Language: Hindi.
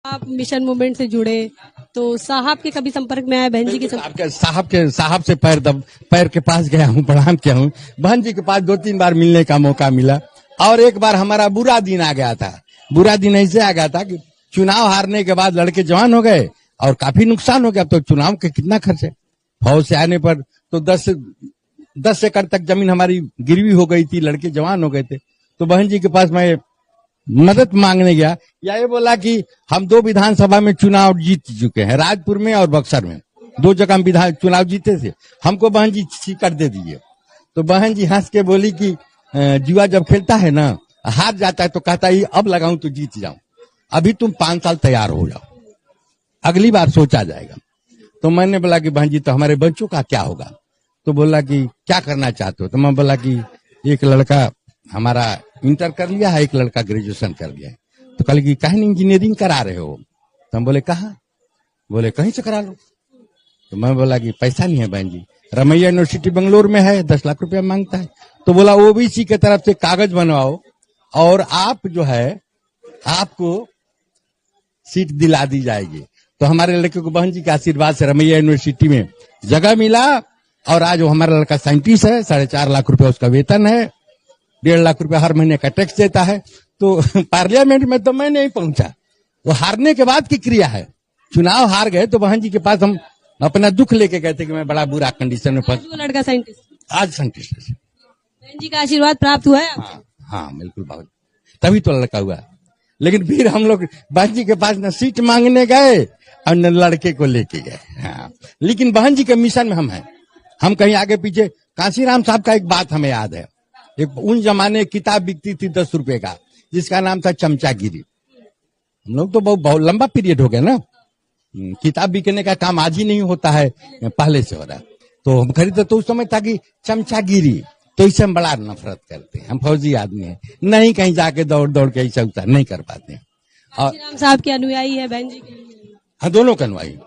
आप मिशन मूवमेंट से जुड़े तो साहब के कभी संपर्क में आए, बहन जी के साहब से पैर के पास गया हूँ, प्रणाम किया हूँ। बहन जी के पास 2-3 बार मिलने का मौका मिला। और एक बार हमारा बुरा दिन आ गया था। बुरा दिन ऐसे आ गया था कि चुनाव हारने के बाद लड़के जवान हो गए और काफी नुकसान हो गया। तो चुनाव के कितना खर्च है, फौज से आने पर तो 10 एकड़ तक जमीन हमारी गिरवी हो गई थी, लड़के जवान हो गए थे। तो बहन जी के पास मैं मदद मांगने गया, या ये बोला कि हम 2 विधानसभा में चुनाव जीत चुके हैं, राजपुर में और बक्सर में 2 जगह हम चुनाव जीते थे, हमको बहन जी टिकट दे दीजिए। तो बहन जी हंस के बोली कि जुआ जब खेलता है ना, हार जाता है तो कहता है अब लगाऊं तो जीत जाऊं, अभी तुम 5 साल तैयार हो जाओ, अगली बार सोचा जाएगा। तो मैंने बोला कि बहन जी तो हमारे बच्चों का क्या होगा? तो बोला कि क्या करना चाहते हो? तो मैं बोला कि एक लड़का हमारा इंटर कर लिया है, एक लड़का ग्रेजुएशन कर लिया है। तो कल की कहीं इंजीनियरिंग करा रहे हो? तो हम बोले कहाँ? बोले कहीं से करा लो। तो मैं बोला कि पैसा नहीं है बहन जी, रमैया यूनिवर्सिटी बेंगलोर में है, 10 लाख रुपया मांगता है। तो बोला ओबीसी के तरफ से कागज बनवाओ और आप जो है आपको सीट दिला दी जाएगी। तो हमारे लड़के को बहन जी के आशीर्वाद से रमैया यूनिवर्सिटी में जगह मिला और आज वो हमारा लड़का साइंटिस्ट है, 4.5 लाख रुपया उसका वेतन है, 1.5 लाख रुपया हर महीने का टैक्स देता है। तो पार्लियामेंट में तो मैं नहीं पहुंचा, वो हारने के बाद की क्रिया है। चुनाव हार गए तो बहन जी के पास हम अपना दुख लेके गए थे कि मैं बड़ा बुरा कंडीशन में फंस। लड़का साइंटिस्ट, आज साइंटिस्ट है। बहन जी का आशीर्वाद प्राप्त हुआ है? हाँ बिल्कुल बहुत, तभी तो लड़का हुआ। लेकिन फिर हम लोग बहन जी के पास न सीट मांगने गए और न लड़के को लेके गए। हाँ, लेकिन बहन जी के मिशन में हम हैं, हम कहीं आगे पीछे। कांशीराम साहब का एक बात हमें याद है, एक उन जमाने किताब बिकती थी 10 रुपए का, जिसका नाम था चमचागिरी। हम लोग तो बहुत लंबा पीरियड हो गया ना, किताब बिकने का काम आज ही नहीं होता है, पहले से हो रहा। तो हम खरीदते तो उस समय था कि चमचागिरी, तो इससे हम बड़ा नफरत करते हैं। हम फौजी आदमी हैं, नहीं कहीं जाके दौड़ दौड़ के ऐसा उतार नहीं कर पाते हैं। और साहब के अनुयायी है बहन जी के? हाँ, दोनों के अनुयायी।